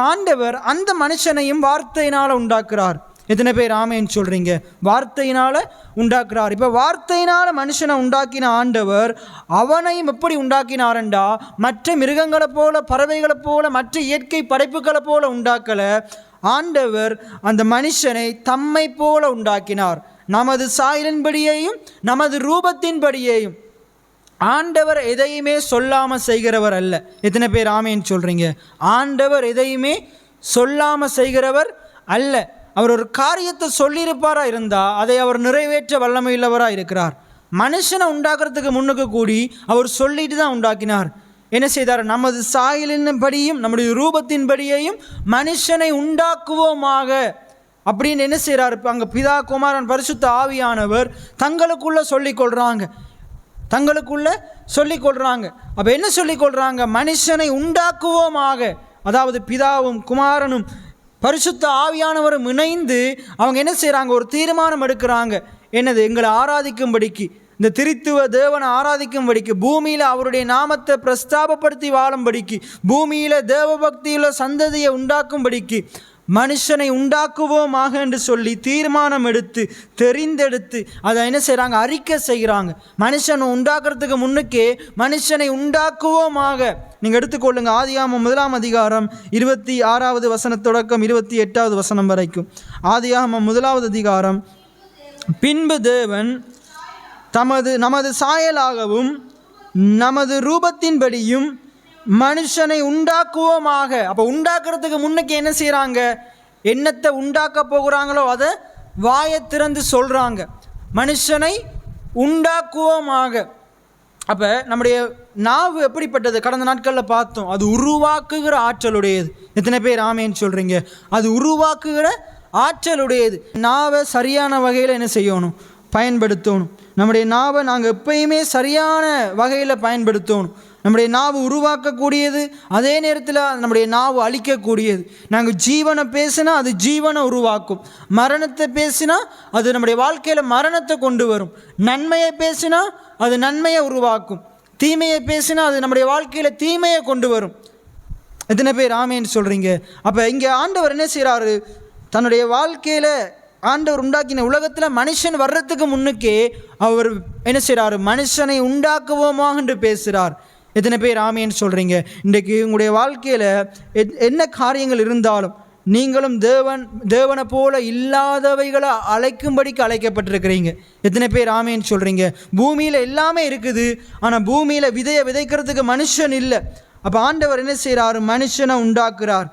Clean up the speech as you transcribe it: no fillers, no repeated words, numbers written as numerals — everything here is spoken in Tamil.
ஆண்டவர் அந்த மனுஷனையும் வார்த்தையினால் உண்டாக்குறார். எத்தனை பேர் ஆமேன்னு சொல்கிறீங்க? வார்த்தையினால் உண்டாக்குறார். இப்போ வார்த்தையினால் மனுஷனை உண்டாக்கின ஆண்டவர் அவனையும் எப்படி உண்டாக்கினாரண்டா, மற்ற மிருகங்களை போல, பறவைகளை போல, மற்ற இயற்கை படைப்புகளை போல உண்டாக்கலை. ஆண்டவர் அந்த மனுஷனை தம்மை போல உண்டாக்கினார். நமது சாயலின்படியையும் நமது ரூபத்தின்படியையும். ஆண்டவர் எதையுமே சொல்லாமல் செய்கிறவர் அல்ல. எத்தனை பேர் ஆமேன்னு சொல்கிறீங்க? ஆண்டவர் எதையுமே சொல்லாமல் செய்கிறவர் அல்ல. அவர் ஒரு காரியத்தை சொல்லியிருப்பாராக இருந்தால் அதை அவர் நிறைவேற்ற வல்லமையுள்ளவராக இருக்கிறார். மனுஷனை உண்டாக்குறதுக்கு முன்னுக்கு கூடி அவர் சொல்லிட்டு தான் உண்டாக்கினார். என்ன செய்தார்? நமது சாயலின்படியும் நம்முடைய ரூபத்தின்படியையும் மனுஷனை உண்டாக்குவோமாக அப்படின்னு என்ன செய்கிறார்? இப்போ அங்கே பிதா, குமாரன், பரிசுத்த ஆவியானவர் தங்களுக்குள்ளே சொல்லிக்கொள்கிறாங்க. அப்போ என்ன சொல்லிக்கொள்கிறாங்க? மனுஷனை உண்டாக்குவோமாக. அதாவது பிதாவும் குமாரனும் பரிசுத்த ஆவியானவரும் இணைந்து அவங்க என்ன செய்கிறாங்க? ஒரு தீர்மானம் எடுக்கிறாங்க. என்னது? எங்களை ஆராதிக்கும்படிக்கு, இந்த திரித்துவ தேவனை ஆராதிக்கும்படிக்கு, பூமியில் அவருடைய நாமத்தை பிரஸ்தாபப்படுத்தி வாழும்படிக்கு, பூமியில் தேவபக்தியுள்ள சந்ததியை உண்டாக்கும்படிக்கு மனுஷனை உண்டாக்குவோமாக என்று சொல்லி தீர்மானம் எடுத்து தெரிந்தெடுத்து அதை என்ன செய்கிறாங்க? அறிக்கை செய்கிறாங்க. மனுஷனை உண்டாக்குறதுக்கு முன்னுக்கே மனுஷனை உண்டாக்குவோமாக. நீங்கள் எடுத்துக்கொள்ளுங்க, ஆதியாகமம் 1 அதிகாரம் 26வது வசனம் தொடக்கம் 28வது வசனம் வரைக்கும். ஆதியாகமம் 1 அதிகாரம். பின்பு தேவன் நமது சாயலாகவும் நமது ரூபத்தின்படியும் மனுஷனை உண்டாக்குவோமாக. அப்போ உண்டாக்குறதுக்கு முன்னுக்கு என்ன செய்கிறாங்க? என்னத்தை உண்டாக்க போகிறாங்களோ அதை வாயை திறந்து சொல்கிறாங்க. மனுஷனை உண்டாக்குவோமாக. அப்போ நம்முடைய நாவு எப்படிப்பட்டது? கடந்த நாட்களில் பார்த்தோம். அது உருவாக்குகிற ஆற்றலுடையது. எத்தனை பேர் ஆமேன்னு சொல்கிறீங்க? அது உருவாக்குகிற ஆற்றலுடையது. நாவை சரியான வகையில் என்ன செய்யணும்? பயன்படுத்தணும். நம்முடைய நாவை நாங்கள் எப்பயுமே சரியான வகையில் பயன்படுத்தணும். நம்முடைய நாவு உருவாக்கக்கூடியது, அதே நேரத்தில் நம்முடைய நாவு அழிக்கக்கூடியது. நாங்கள் ஜீவனை பேசினா அது ஜீவனை உருவாக்கும். மரணத்தை பேசினா அது நம்முடைய வாழ்க்கையில் மரணத்தை கொண்டு வரும். நன்மையை பேசினா அது நன்மையை உருவாக்கும். தீமையை பேசினா அது நம்முடைய வாழ்க்கையில் தீமையை கொண்டு வரும். எத்தனை பேர் ஆமேன்னு சொல்கிறீங்க? அப்போ இங்கே ஆண்டவர் என்ன செய்கிறாரு? தன்னுடைய வாழ்க்கையில் ஆண்டவர் உண்டாக்கின உலகத்தில் மனுஷன் வர்றதுக்கு முன்னுக்கே அவர் என்ன செய்கிறார்? மனுஷனை உண்டாக்குவோமாக என்று பேசுகிறார். எத்தனை பேர் ஆமேன்னு சொல்கிறீங்க? இன்றைக்கு உங்களுடைய வாழ்க்கையில் என்ன காரியங்கள் இருந்தாலும் நீங்களும் தேவனை போல இல்லாதவைகளை அழைக்கும்படிக்கு அழைக்கப்பட்டிருக்கிறீங்க. எத்தனை பேர் ஆமேன்னு சொல்கிறீங்க? பூமியில் எல்லாமே இருக்குது, ஆனால் பூமியில் விதையை விதைக்கிறதுக்கு மனுஷன் இல்லை. அப்போ ஆண்டவர் என்ன செய்கிறார்? மனுஷனை உண்டாக்குறார்.